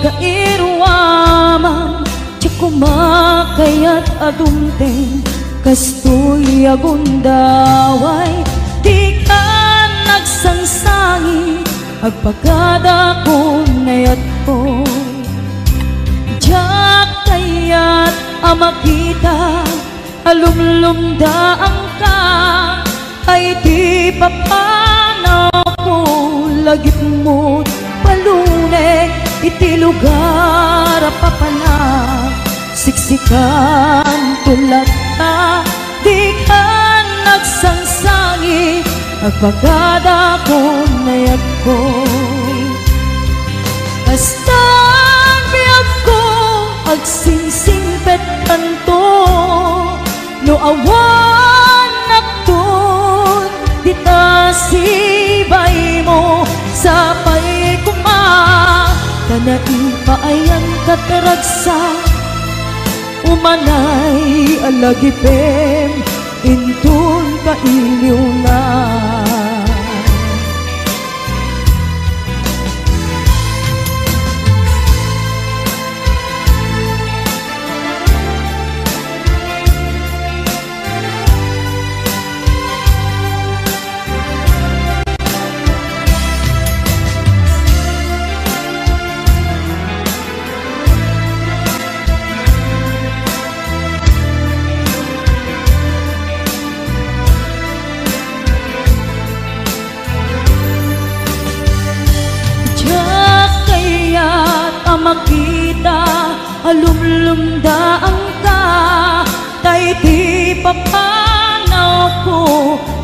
kairwamang kumakayat adumteng kastoy agundaway di ka nagsangsangi agpagada ko nayat ko diyak kayat amakita alumlumdaang ka ay di papanaw ko lagit mo't palune iti lugar papanak siksikan tulad ka di ka nagsangsangi agpagada ko nayag ko basta biyag ko agsingsingpet kanto no awan nakton di ta sibay mo sapay kuma kanaipaayang kataragsa umanay alagipem intun kailiw na makita alumlumdaang ka tay di papanaw ko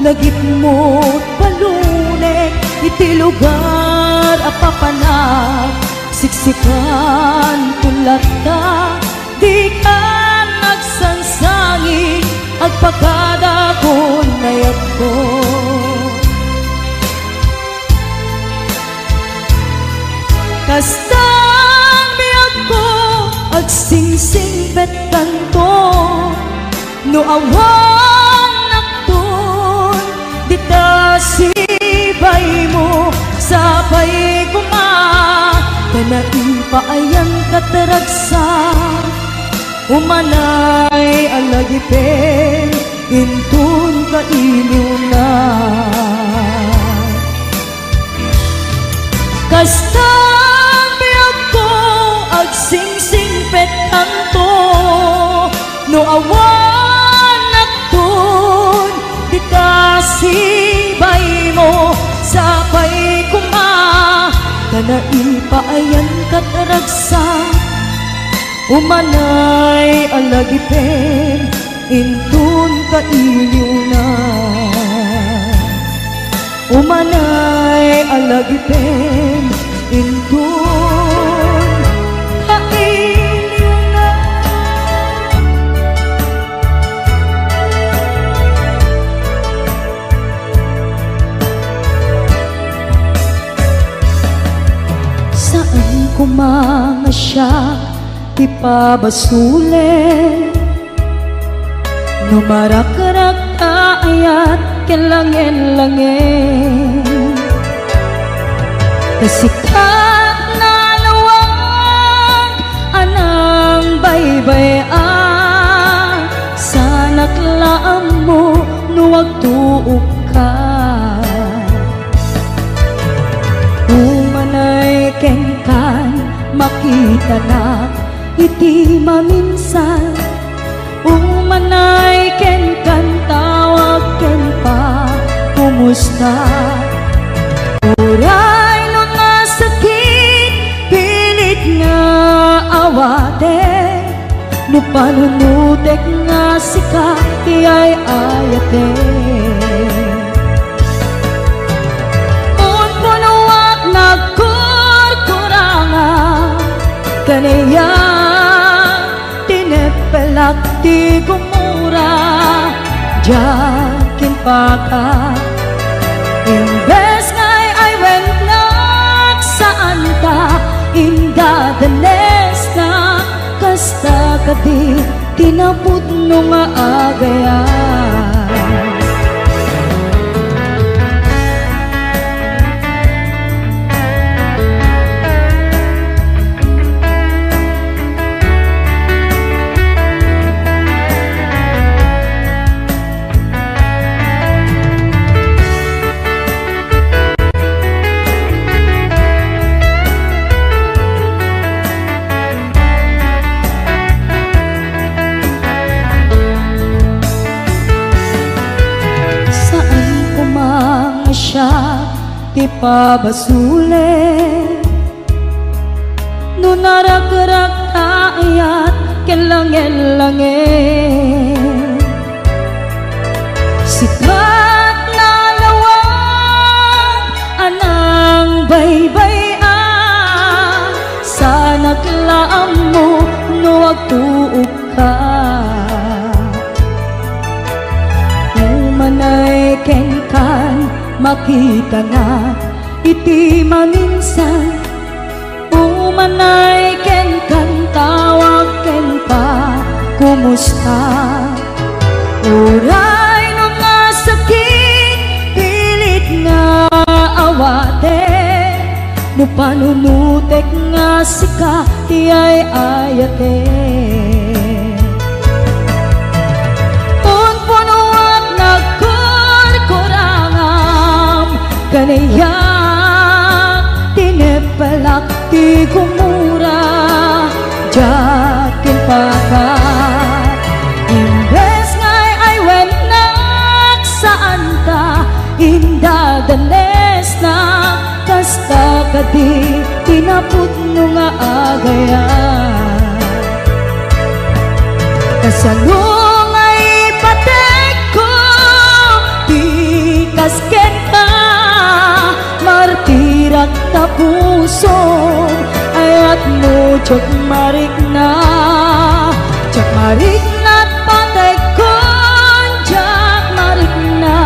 lagit mo't palunek iti lugar apapanak siksikan tulad ka di ka nagsansangi agpagada ko nayag ko kasta agsingsing bet kanto no awan nakton di ta sibay mo sapay kuma kanaipaayang kataragsa umanay alagipin intun kailiw na kasta agsingsing petanto no awan nakton di ta sibay mo sapay kuma kanaipaayang kataragsa umanay alagipin intun kailiw na umanay alagipin intun kumanga siya ipabasule no marak-rak ayat kelangin-langin kasikat na lawang anang baybayan sa naklaan mo nuwag tuok ka umanay kengkan makita na iti maminsan umanay ken kan tawag ken pa kumusta uray no nga sakit pilit nga awate no panunutek nga sika iyay ayate unpunuak nagkurkurangan kanaya tinepelak ti gumura jakin paka imbes ngay ay went nak saan ta indadanes na kasta kadi tinapud no maagayan ti pabasule no naragrak ayat kelange-lange sikat na lawang anang baybayan sa naglaam mo no agtuog ka umanay ken kan makita na iti maminsan umanay ken kan tawag ken pa kumusta uray no nga sakit pilit nga awate no panunutek nga sika ti ay ayate punpunuat nagkurkurangam kaniyak tinepelak ti kumura jakin pakat imbes ngay ay wenak saan ta indadanes na kasta kadi pinapudno nga agayan kasanong ay patek ko di kasken ka martirak ta puso ayat mo tsak marik na patay kon tsak marik na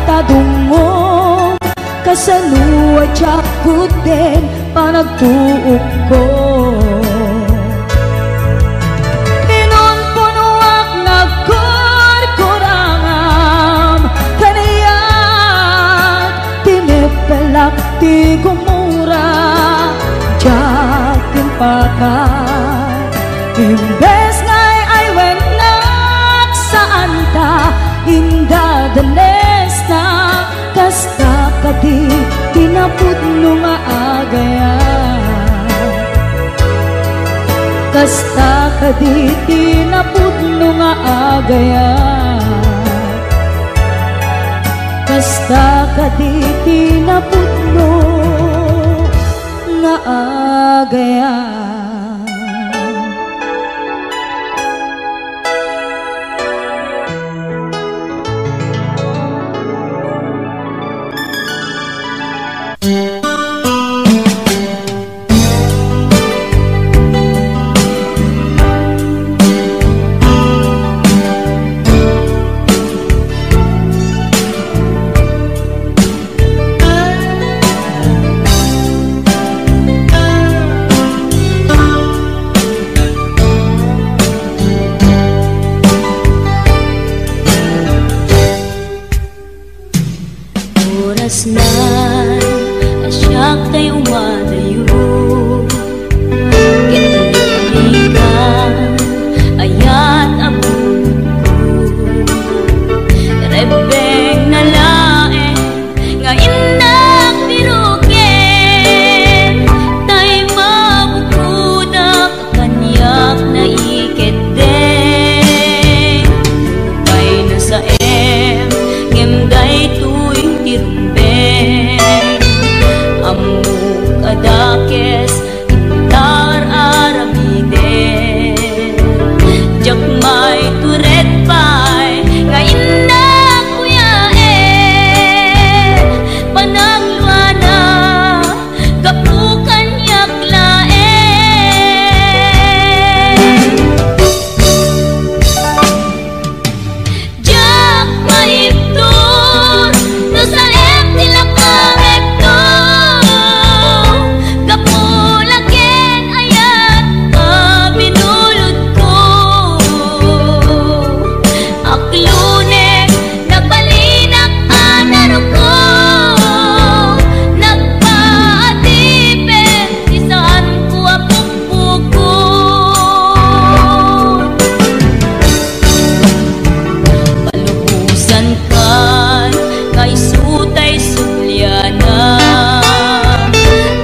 tadungong kasanua tsak kuten panagtuok ko pinunpunuak nagkurkurangam kaniyak tinipelak ti kumura jakin pakat imbes ngay ay wenak saan ta indadanes na kasta kadi pinapudno nga agayan kasta kadi pinapudno nga agayan kasta kadi pinapudno nga agayan Nan asyak tay umadayo kitalikan ayat abot ko rebeng na lae nga indak birugen tay mabukudak kanyak na iketden lupay na sa ngemday tuwing tirumbeng amuk adakes intar aramiden jakmay turet pay nga indak kuyaen panangluana kapukan yaklaen jakmay tur no salem tila kamekto kapulaken ayat binulod ko aklunek nagbalinak anaro ko nagpaatipen isaan ko apukpukot palubusan kan kay sutay sulyana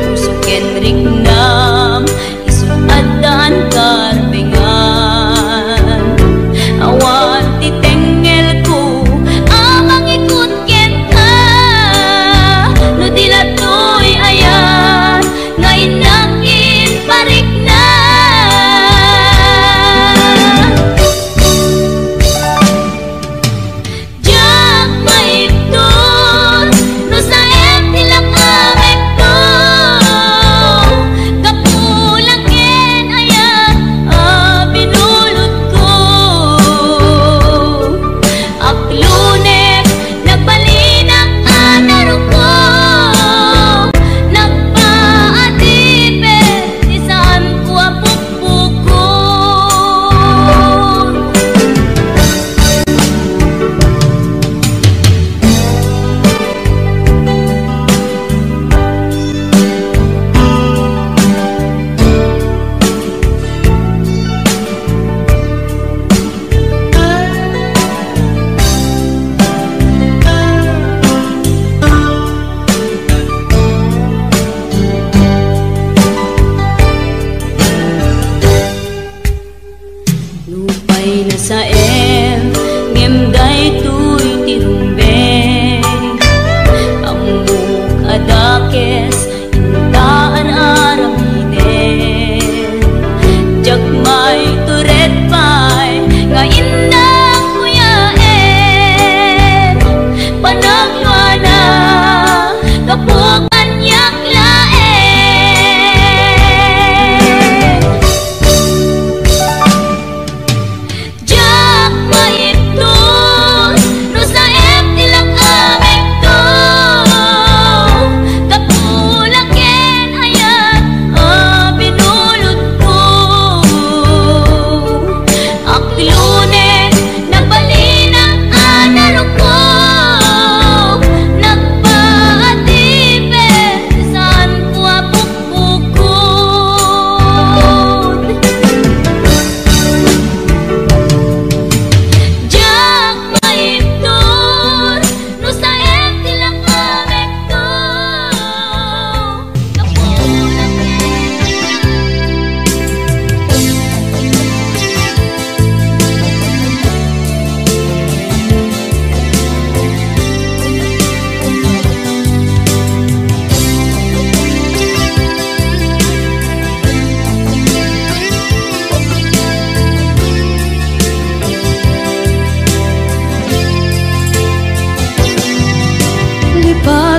puso kenrik nam isuadan karbengan awan titengel ko amang ikut ken ka no dilat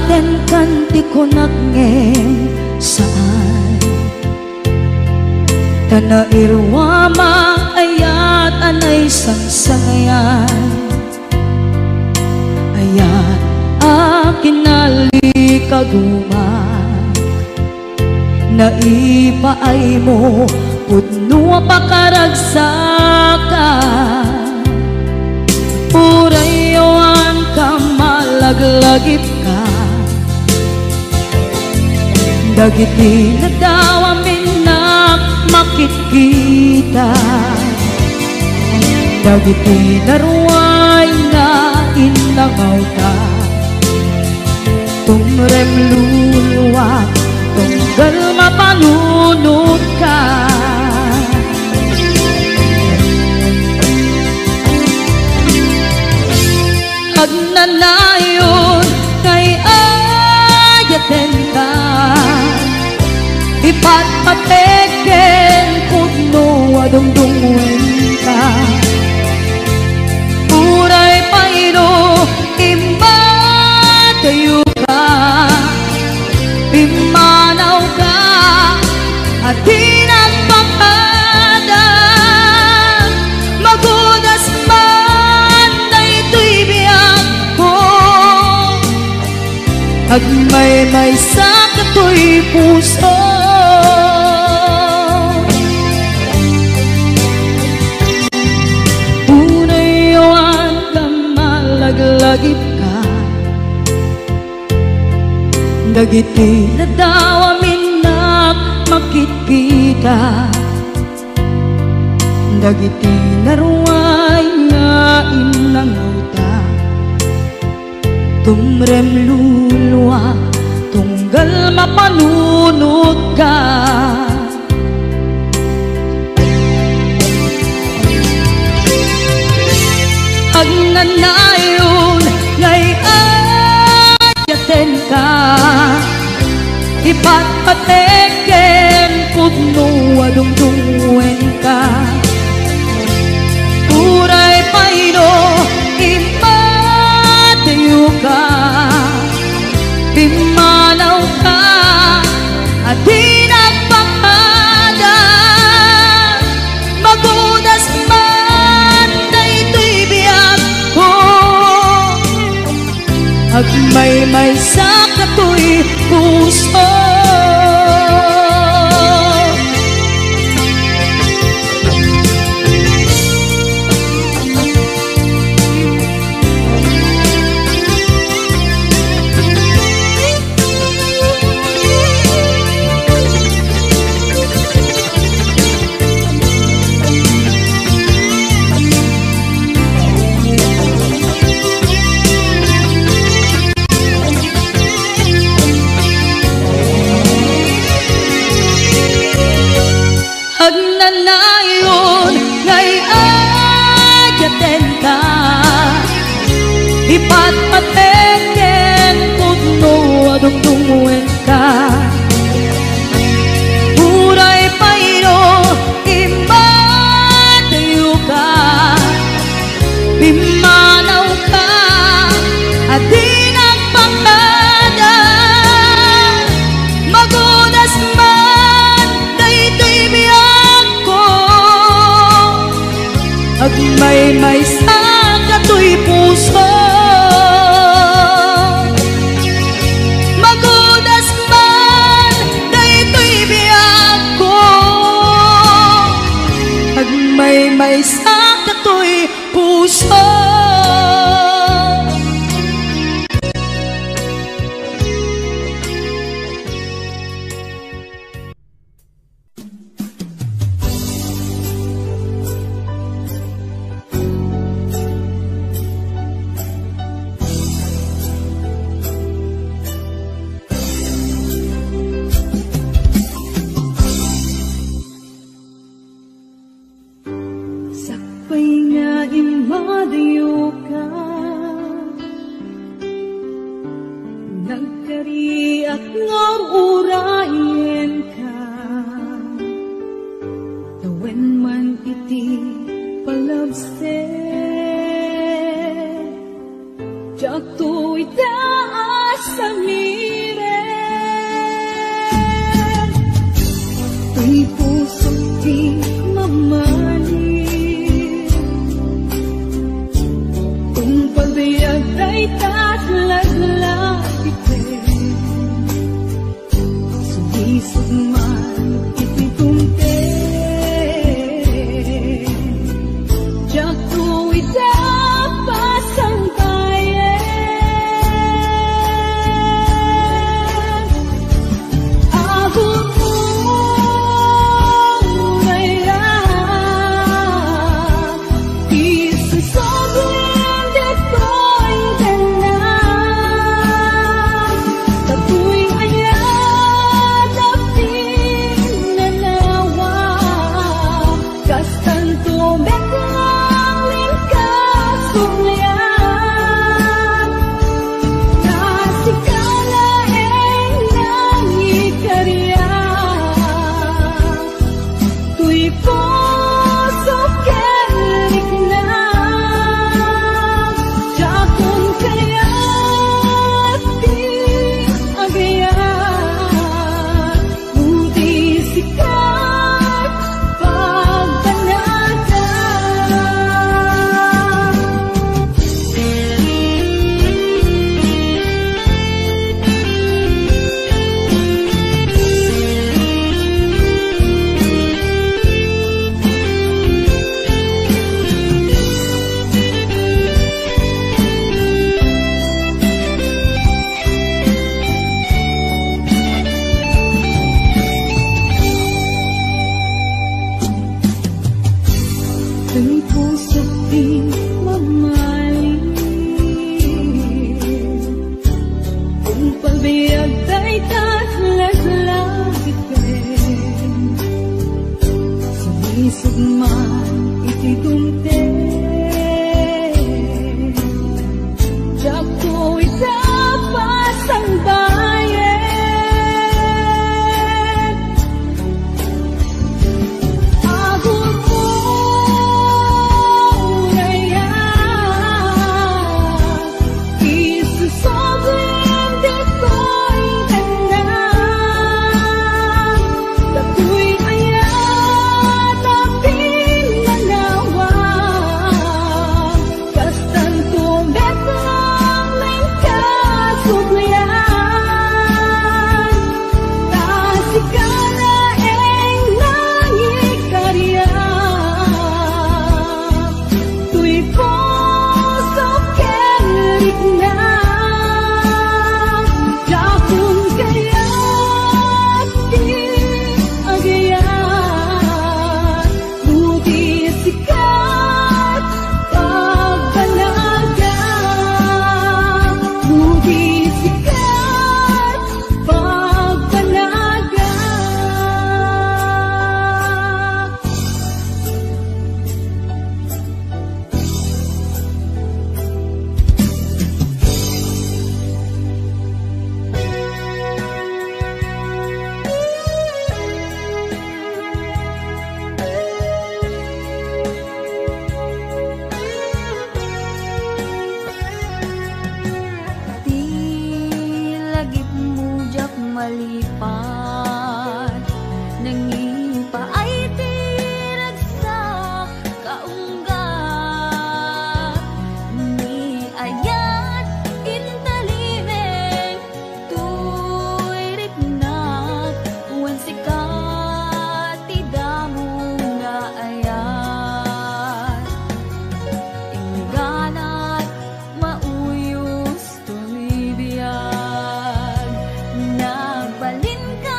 Daten kanti ko nagngeng saan Tanairwama ayat anay sangsangayan Ayat akin nalikaguma Naipaay mo Pudno pakaragsakan Urayawan ka malaglagip ka Dagiti na daw amin na makikita Dagiti na ruway na inlangaw ta Tumrem luluwa Tunggal mapanunod ka Agnanayon kay ayaten ka Ipatpateken pudno adungdungwen ka Uray paino imatayo ka Imanaw ka at tinagpakada Magudas man na ito'y biyak ko Agmay-may sa kato'y puso Unayawan ka malaglagip ka Dagiti na daw amin na makikita Dagiti na ruway nga inlangaw ta Tumrem luluwa Tunggal mapanunod ka Agnanayon ngay ayaten ka Ipatpateken pudno adungdungwen ka Uray paino imatayo ka Pimanaw ka at tinagpakada Magudas man na ito'y biyak ko Agmay-may sa kato'y puso Agnanayon ngay ayaten ka Ipatpateken pudno adungdungwen ka Uray paino imatayo ka Pimanaw ka at tinagpakada Magudas man na ito'y biyak ko Agmay-may sa kato'y puso Magudas man na ito'y biyak ko Agmay-may sa kato'y puso Jatuh itaas pasamiren. Tuy puso't di mamahalin, kung pagbayag ay tatlaglagitin, sumisog man ititunte. Diyak ko'y tapasang bayan, abot mo ngayon, isusobrin dito'y tanan. Tato'y ayat at pinanawa, kastan tumeklang lingkasumlian, nasikala ng ikarya. Tuy puso kerik na, jakon kaya't di agayan, buti sikat pagbanata. Tuy puso't di mamahalin, kung pagbayag ay tatlaglagitin, sumisog man ititunte. Diyak ko'y tapasang bayan, abot mo ngayon, isusobrin dito'y tanan. Tato'y ayat at pinanawa, kastan tumeklang lingkasumlian, nasikala ng ikarya. Tuy puso kerik na, jakon kaya't di agayan, buti sikat pagbanaga, buti sikat pagbanaga. Di lagip mujak malipat, nangipa ay tiragsak kaunggat, ni ayat intalibeng tuy ritnat, wan sikat tidamo nga ayat, ingganat mauyos tumibiyag, nagbalin ka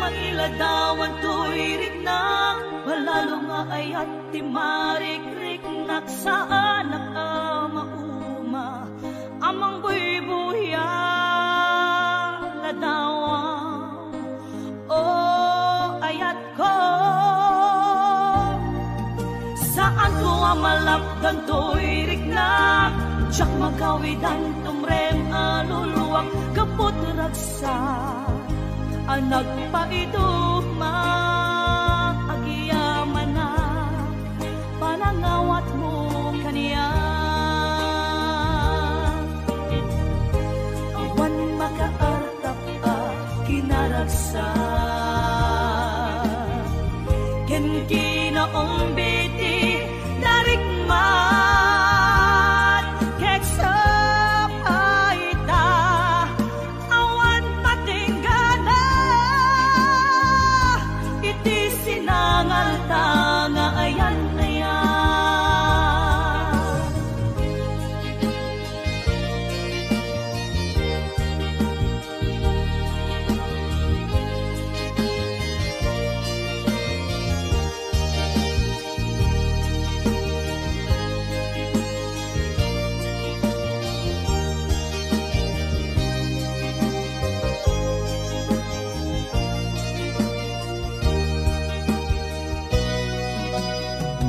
mailadawan to'y rignak, malalo nga ay at timarik-rik naksaan at mauma, amang buy-buya ladawang o ayat ko. Saan ko amalapdan to'y rignak, tsak magawidan tumrem aluluwak kaput ragsak. Anak pa ito maagiyaman na panangawat mo kaniya. Awan makaartap kinaragsak, ken kinaong biti darikmat keksa paita. Awan patinggana iti sinangal tanga ayan ayan.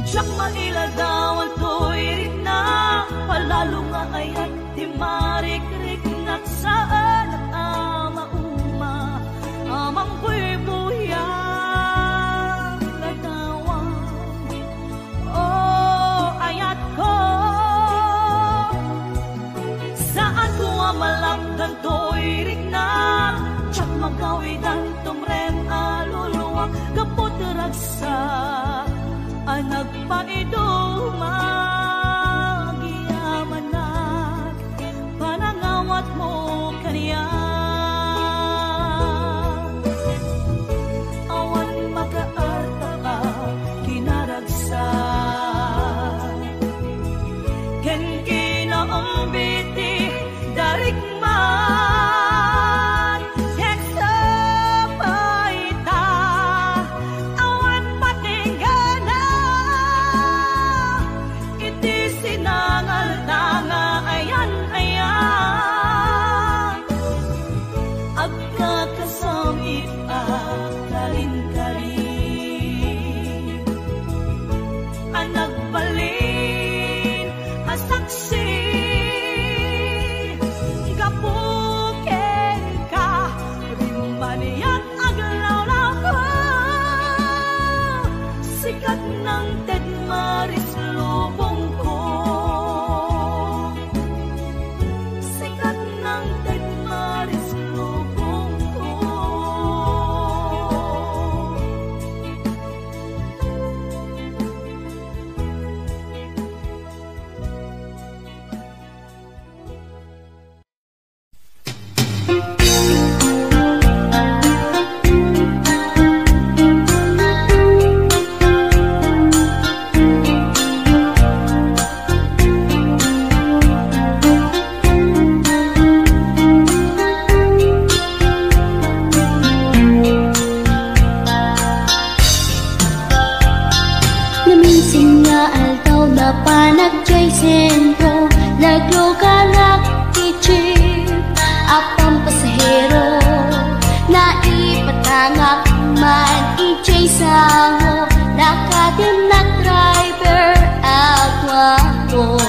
Siyak mailadawan to'y ritna, palalo nga ay at timarik-rik naksaan at mauma, amang buy-buya ladawan o ayat ko. Saan ko amalapdan to'y ritna, tsak magawidan tumrem aluluwak kaput ragsak. Anak pa ito magiyaman na panangawat mo kaniya. Awan makaarta ka kinaragsak, ken kinaong biti darikmat keksa paita. Awan patinggana iti sinangal tanga ayan ayan. Agkakasamit kalin-kalin, anagbalin asaksi, gapuken ka rimbaniyan aglawlaw ko. Sikat ng Ted Maris lubong ko, sikat ng Ted Maris lubong ko. Naminsan nga altaw na panagjay sentro, naglugalak ti jeep, apang pasahero, naipatangak man ijay sango, nakatinak driver agwa ko.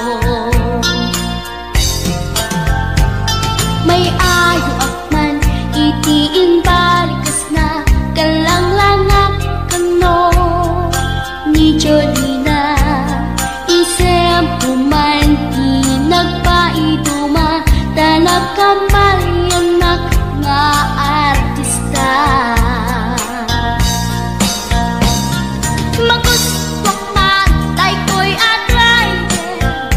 May ayo akman itiin balikas na kalanglangak kano ni Jolina, isem puman di nagpaiduma, tanag kamalianak nga artista. Maguswak matay ko'y at rider,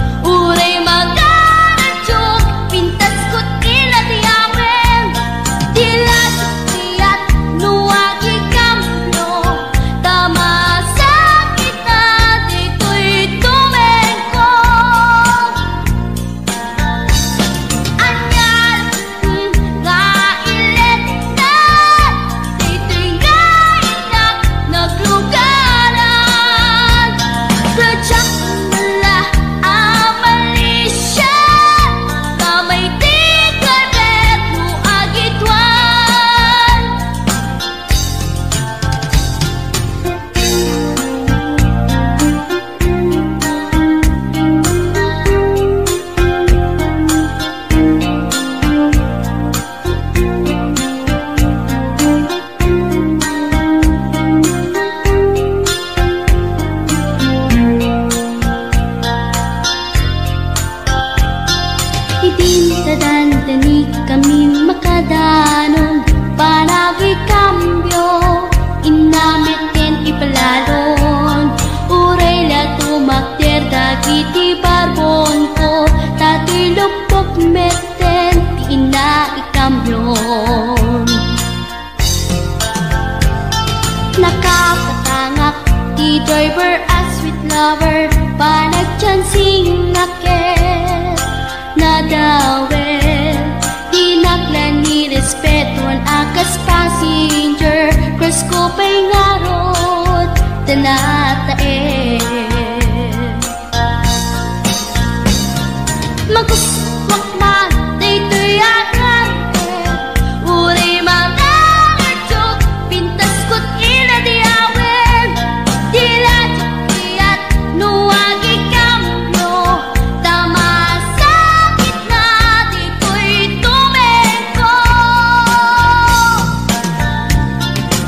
driver as sweet lover, panagchansing nakit na dawel. Dinaklan ni respeton akas passenger, cross ko pa'y ngarot tanatae. Maguswak man daytoy akan uri mga ngarjok, pintas ko't ina di awen, dila jokiyat nuwagi kamyo, tama sakit na di ko'y tumengko.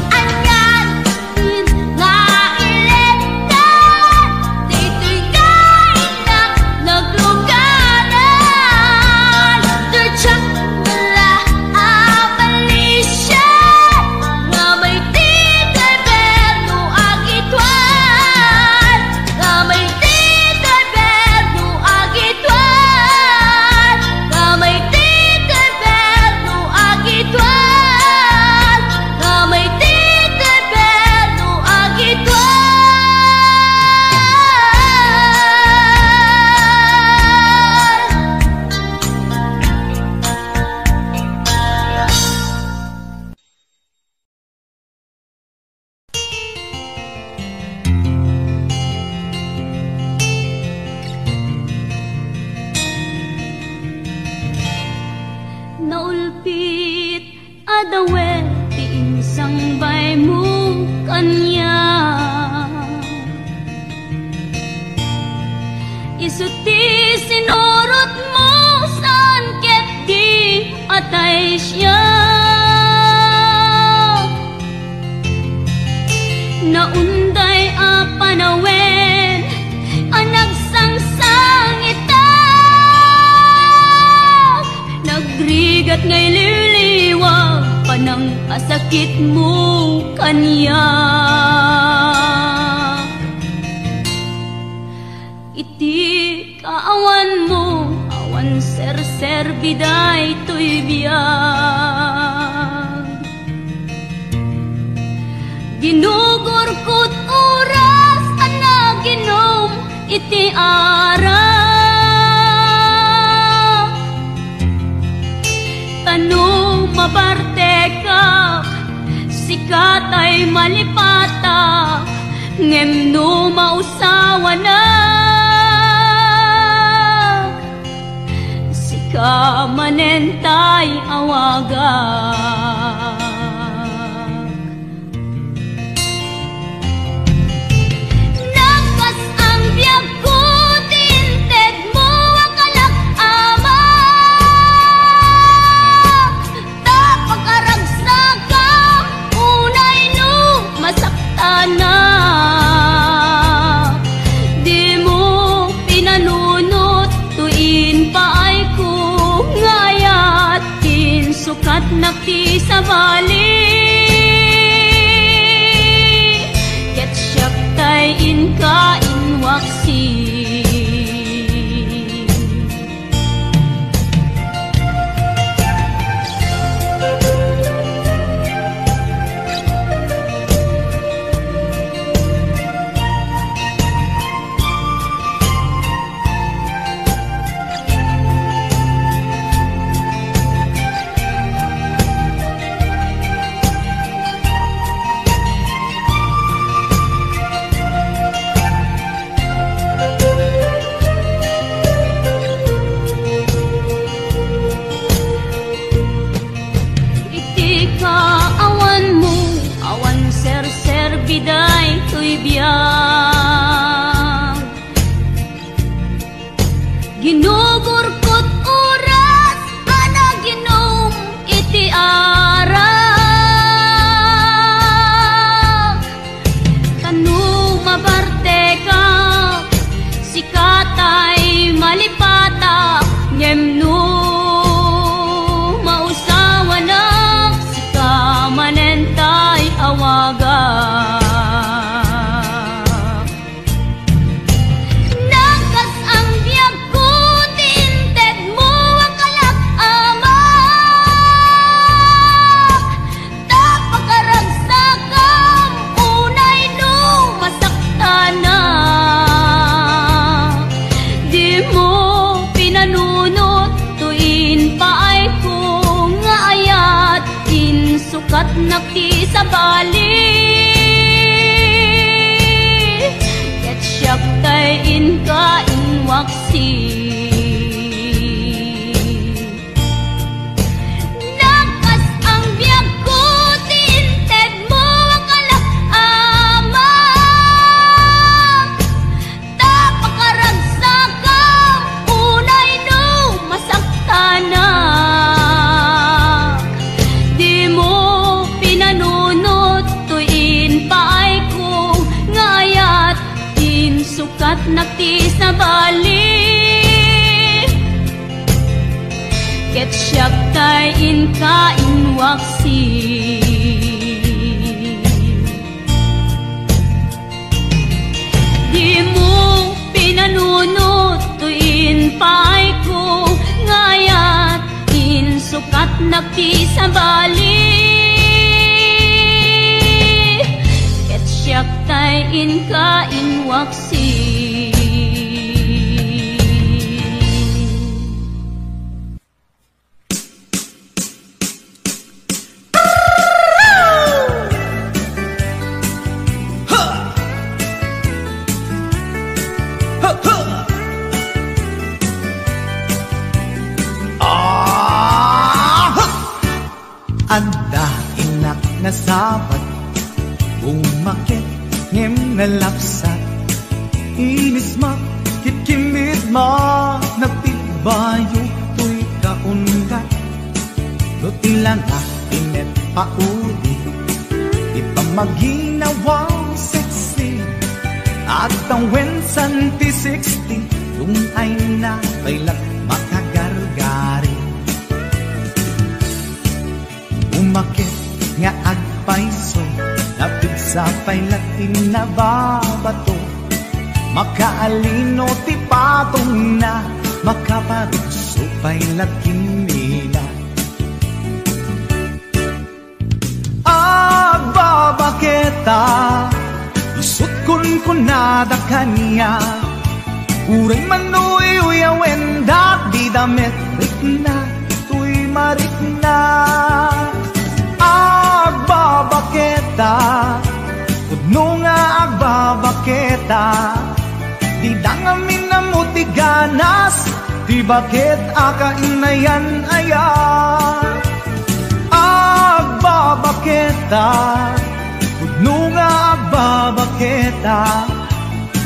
Anyan din nga iletan, daytoy kainak nagluganan, dirtsak wala abalisyan, nga may titay berno agitwan, nga may titay berno agitwan, nga may titay berno agitwan, nga may titay berno agitwan. Naulpit adawet ti insang bay mo kanya, isuti sinurot mo saan ket di atay siya. Naunday a panawen anagsang ita, nagrigat ngay liliwag panang asakit mo kanya. Iti kaawan mo awan ser biday to'y biyag, ginugor ko't oras anaginom iti ara, tanong mabarte ka sikat ay malipata, ngem no mausawa na sika manentay awagak. Nakas ang biyag ko tinted mo akalak ama, tapag-aragsaga unay no masaktan na, di mo pinanunot tuin paay ko ngayatin, sukat nakti sa bali ket siyak tay inka inwaksi. Biday to'y biyag, ginugor ko't oras anaginom iti ara, tanong mabarte ka sikatay malipata, ngem no mausawa na sika manentay awaga. nakti sa bali ket siyak kay inka inwaksi di mo pinanunot tuin pay ko ngayat insukat nakti sa bali ket siyak kay inka inwaksi Anda inak na sabat umakit ngem na lapsat inis ma kitkimid ma nagtibayo tuy kaungat lutilang inet paudi ipamaginawang sexy at ang wensan ti 60 yung ay na bailat makagargari umakit nga agpaiso napig sa pailatin na babato makaalino ti patong na makaparugso pailatin nila agbabaketa isut kun nada kanya uray manuy uyawenda di damit rikna tuy marikna agbabaketa kudno nga agbabaketa di dangamin na mutiganas di bakit akainayan aya agbabaketa kudno nga agbabaketa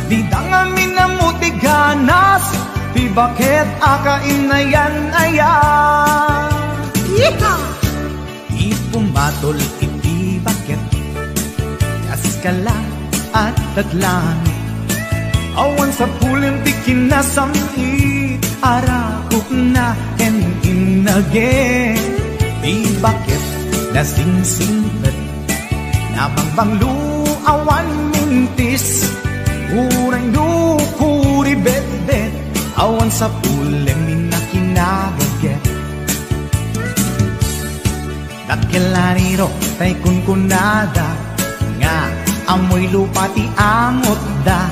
di dangamin na mutiganas di bakit akainayan aya pumatol iti bakit kaskala at taglangit awan sa pulin ti kinasamit arakok na and inage di bakit nasingsingpet nabangbanglu awan mintis uray lukuri bet-bet awan sa pulin minakinagaget Dakilariro tay kunkunada nga amoy lupa ti amot da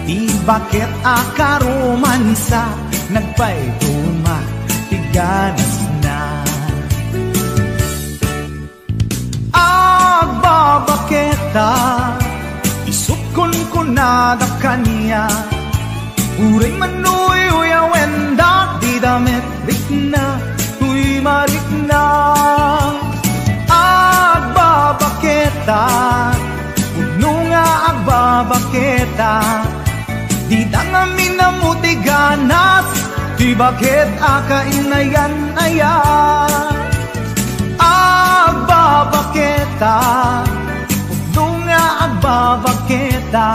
di bakit akaromansa nagpayduma ti ganas na agbabaketa isut kunkunada kanya uray manuy uyawenda di damit rikna tuy marikna agbabaketa puno nga agbabaketa di dangamin na mutiganas di bakit akainayan aya agbabaketa puno nga agbabaketa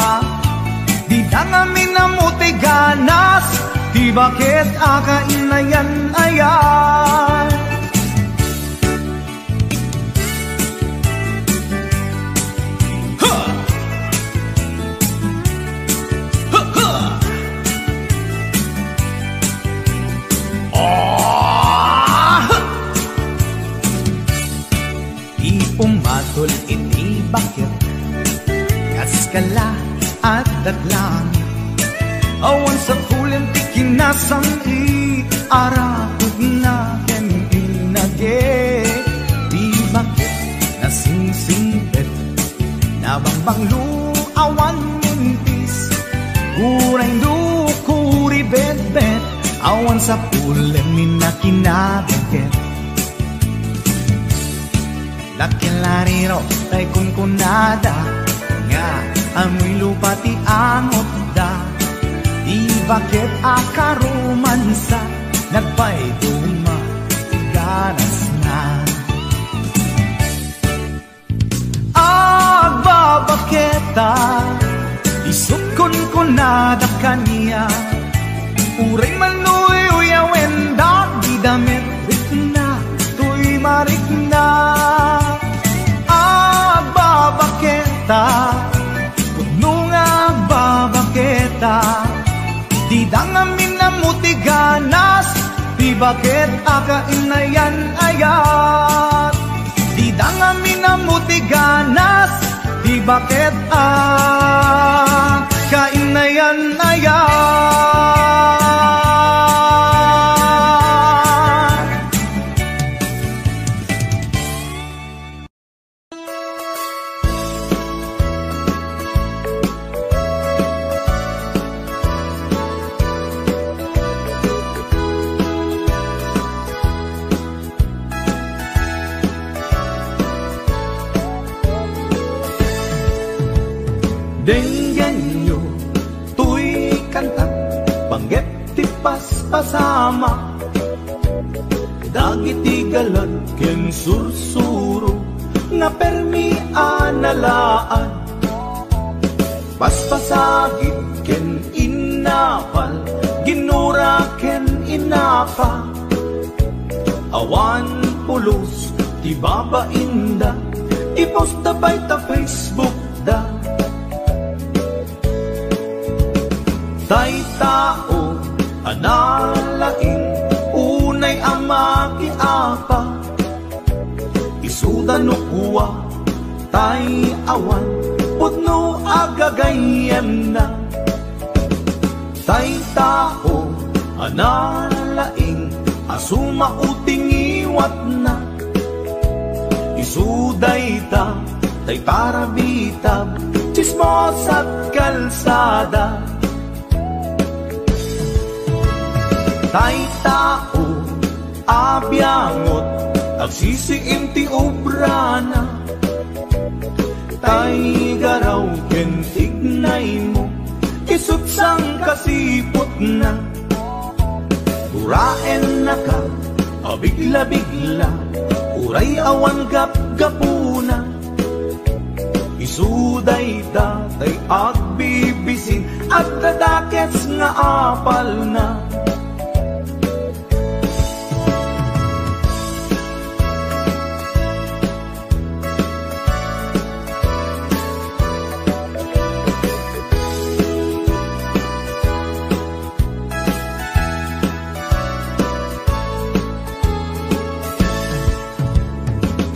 di dangamin na mutiganas di bakit akainayan aya pumatol iti bakit kaskala at datlangit awan sa pulin ti kinasamit arakog na ken inage di bakit nasingsingpet nabangbanglu awan mintis uray lukuri bet-bet awan sa pulin minakinabaget Dakilariro tay kunkunada nga amoy lupa ti amot da di bakit akaromansa nagpayduma ganas na agbabaketa isut kunkunada mata, puno nga babaketa. Di dang amin na mutiganas, di bakit akainayan ayat. Di dang amin na mutiganas, di bakit akainayan ayat. Denggan nyo, tuy kanta, panggep ti paspasama, dagiti galat ken sursuro, na permi analaan, paspasagit ken inapal, ginura ken inapa, awan pulos ti babainda, ipost da bay ta Facebook da. Tay tao, analaing, unay ama kiapa, isuda no kuwa, tay awan, putno agagayem na. Tay tao, analaing, asuma uting iwat na, isuday ta, tay parabitab, chismos at kalsada. Tay tao, abyangot, agsisiim ti obrana. Tay garaw ken tignay mo, isutsang kasipot na. Uraen na ka, abigla-bigla, uray awan gap-gapuna. Isuday ta, tay agbibisin, at dadakets nga apal na.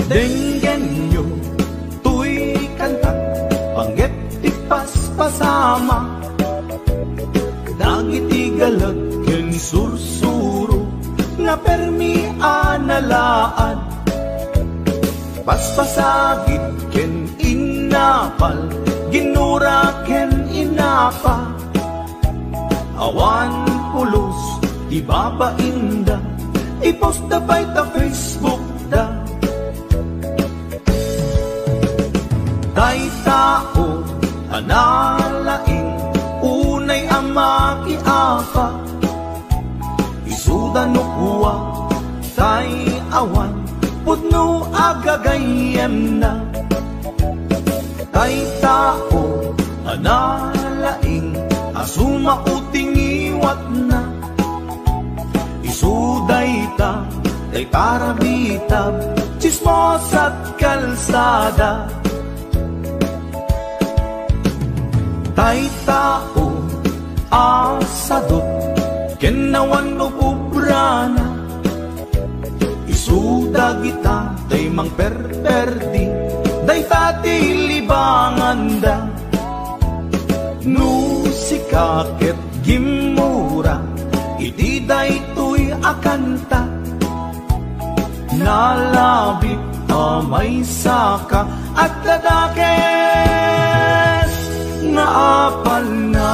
Denggan nyo, tuy kanta, panggep ti paspasama, dagiti galag ken sursuro, na permi analaan, paspasagit ken inapal, ginura ken inapa, awan pulos ti babainda, ipost da bay ta Facebook da. Tay tao, analaing, unay ama kiapa, isuda no kuwa, tay awan, putno agagayem na. Tay tao, analaing, asuma uting iwat na, isuday ta, tay parabitab, chismos at kalsada. Tay tao, asadot, kenawan no pubrana, isuda kita, tay mang perperdi, day tati libangan da. Nusikaket gimura, iti day tuy akanta, nalabit amay saka, at ladakes na apal na.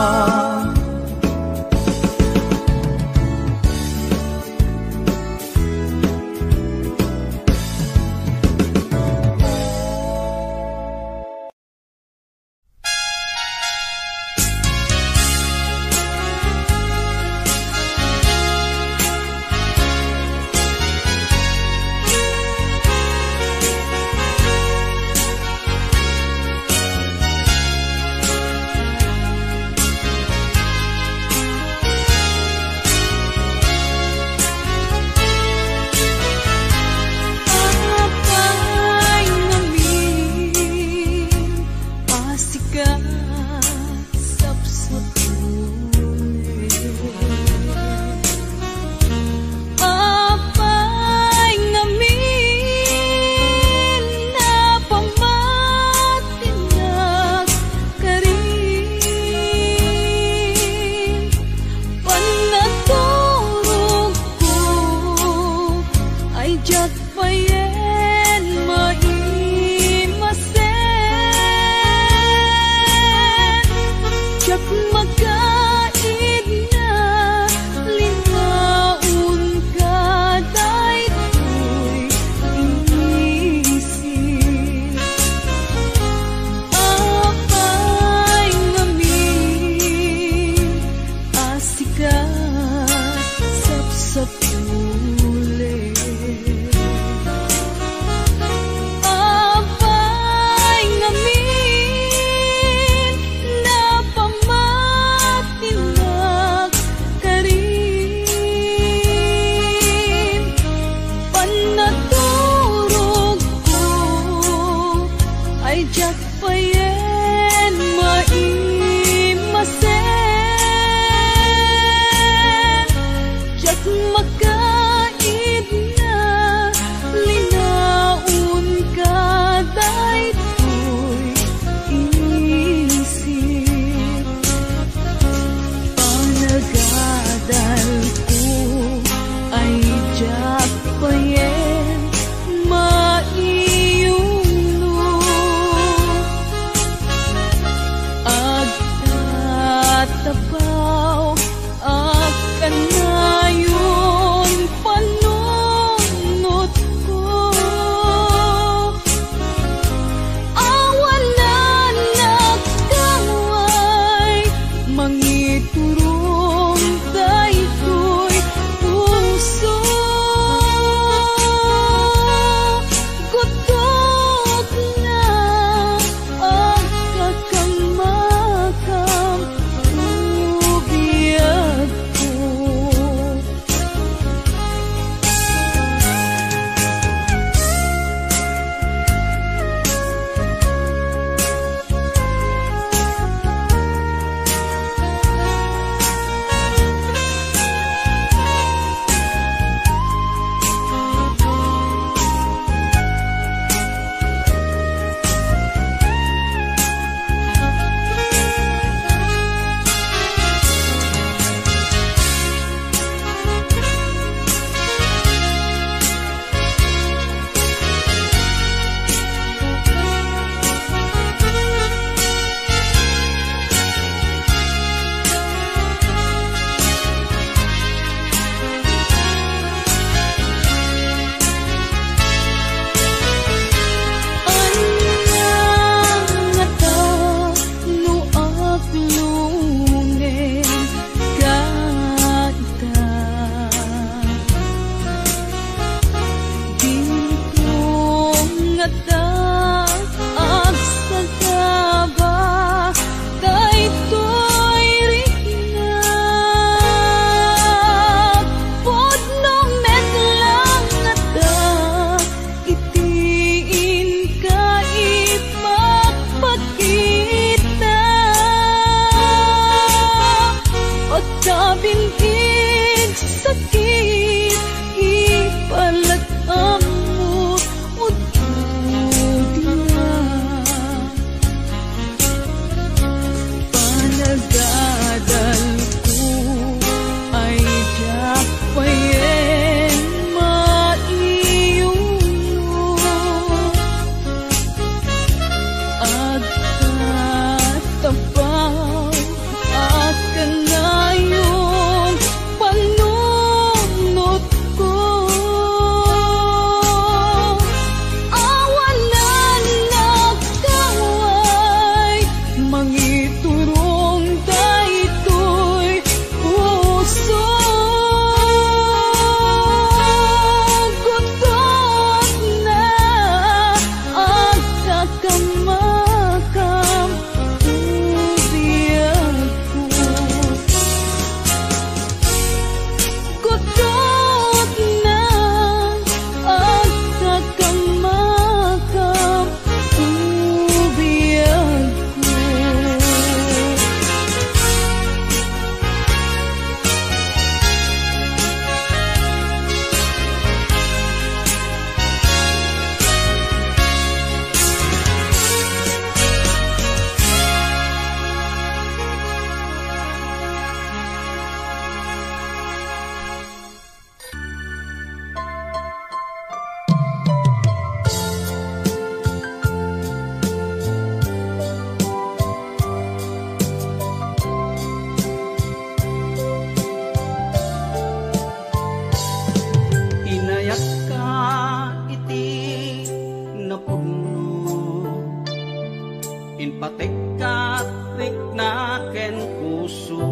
rik na ken puso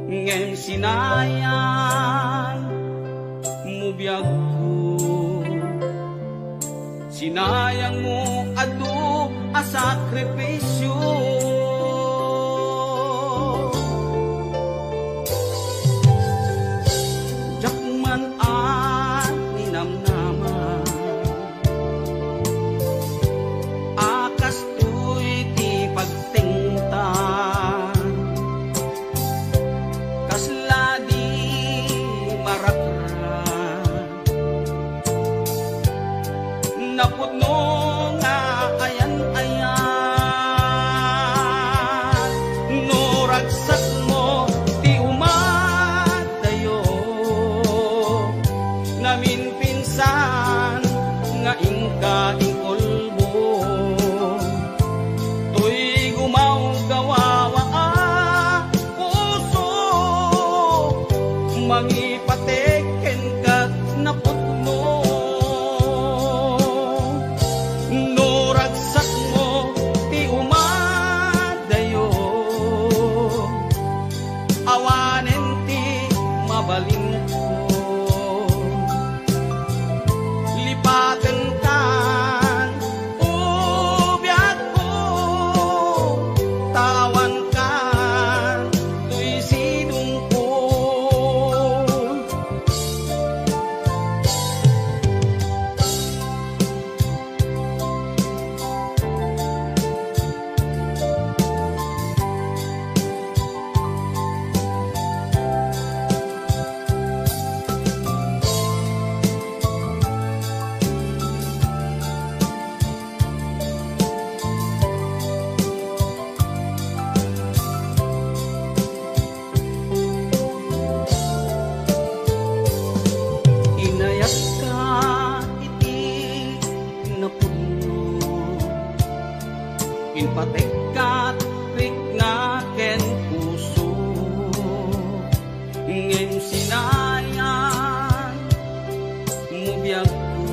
ngem sinayang mo biyag ko, sinayang mo adu a sakripisyo. Jakman at ninamnaman akas tuy ti pagtingta kasla di marakra napudno nga ayan-ayan no ragsak mo ti umadayo namin pinsan nga ingka ingkolbo tuy gumaw gawawa puso mangipateken kat napudno no ragsak mo ti umadayo awanen ti mabalin ko lipaten kan ubiyag ko tawan kan tuy sidong ko inayat ka iti napuno inpatek kat rik nga ken puso ngem sinayang mo biyag ko,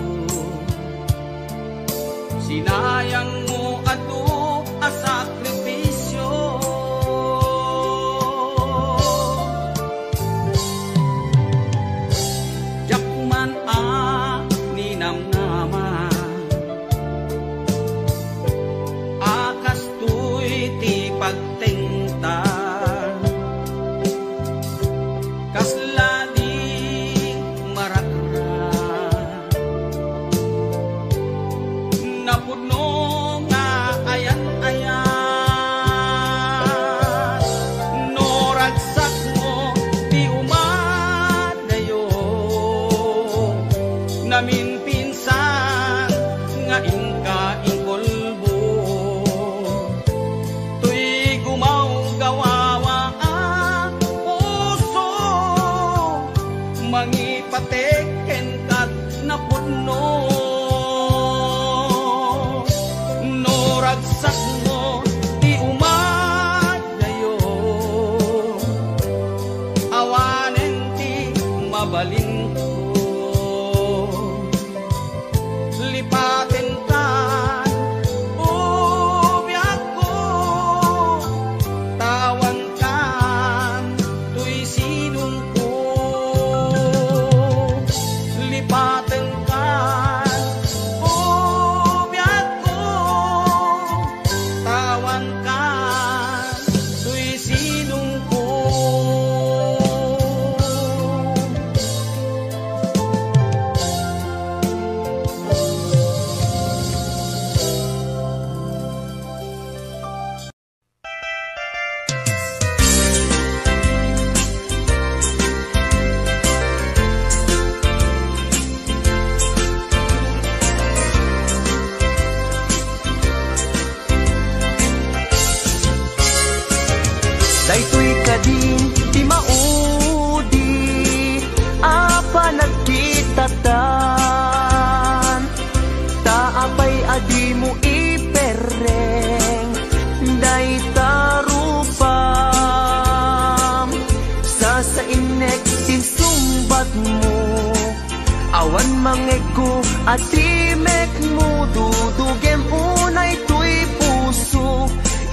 sinayang mo adu a sakripisyo. Jakman a ninamnaman akas tuy ti pagtingta kasla di marakra napudno nga ayan-ayan no ragsak mo ti umadayo namin pinsan nga ingka ingkolbo tuy gumaw gawawa puso mangipateken kat napudno no ragsak mo ti umadayo awanen ti mabalin ko lipaten kan ubiyag ko tawan kan tuy sidong ko lipaten kan ubiyag ko tawan kan tuy sidong ko. Daytoy kadin ti maudi apa nagkitatan taapay adi mo ipereng daytarupam sa inek sinsumbat mo awan mangego at timek mo dudugem unay tuy puso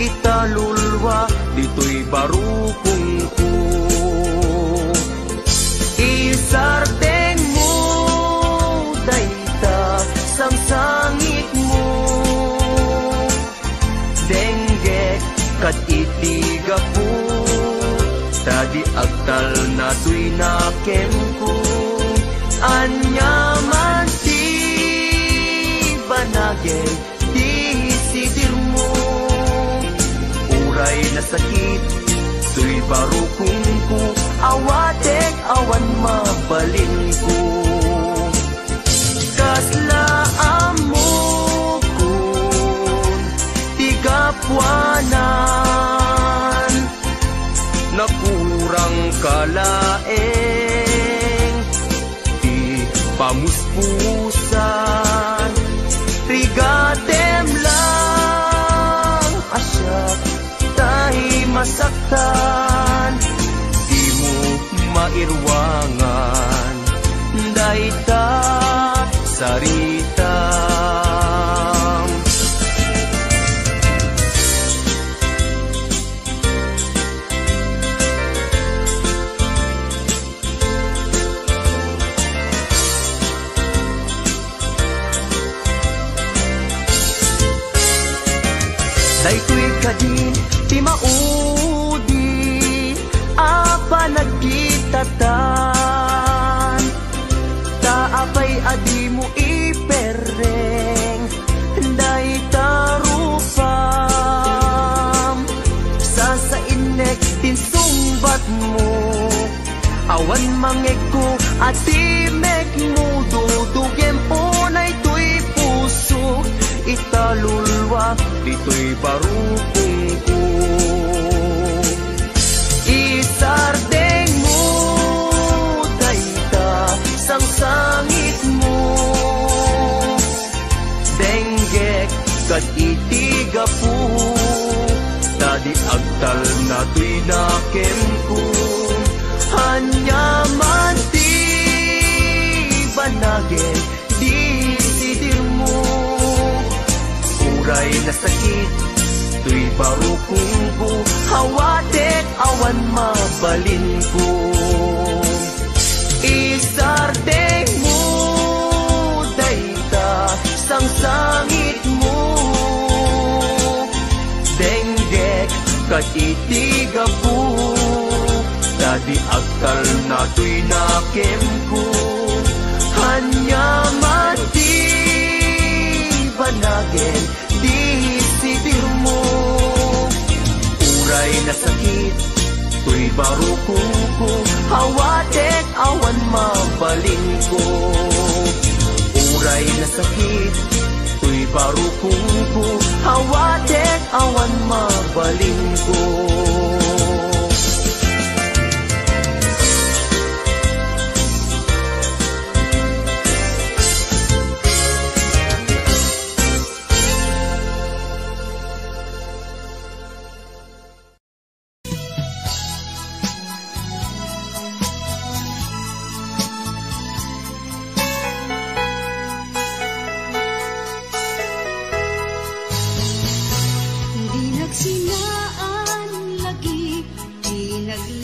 italulwa, dito'y barukong ko. Isarteng mo, dayta, sang sangit mo. Denggek, kat itiga po, tadi agtal na tuy nakem ko. Anyaman ti banagay, di sidir mo. Uray na sakit, tuy barukong ko, awatek awan mabalin ko. Kaslaan mo kun tigapwanan, nakurang kalaeng di pamuspusan. Rigatem lang asyak tahi masaktan, di mo mairwangan dayta sarita. Daytoy kadin ti maudi, apa nagkitatan, taapay adi mo ipereng, dayta rupam. Sasainek tinsumbat mo, awan mangeko ati mek mo, dudugem unay tuy puso, italulwa, dito'y barukong ko. Isardeng mo, dayta, sang sangit mo. Denggek, kat itiga po, tadi agtal na tuy nakem ko. Hanyaman ti banagin, di sidir mo. Uray na sakit, tuy barukong ko, hawatek awan mabalin ko. Isardeng mo, dayta, sang sangit mo. Denggek, kat itiga po, dadi agtal na tuy nakem ko. Hanyaman ti banagin, di sidir mo. Uray na sakit, tuy barukong ko, hawatek awan mabalin ko. Uray na sakit, tuy barukong ko, hawatek awan mabalin ko. Di nagsinaan lagi, di nagsinaan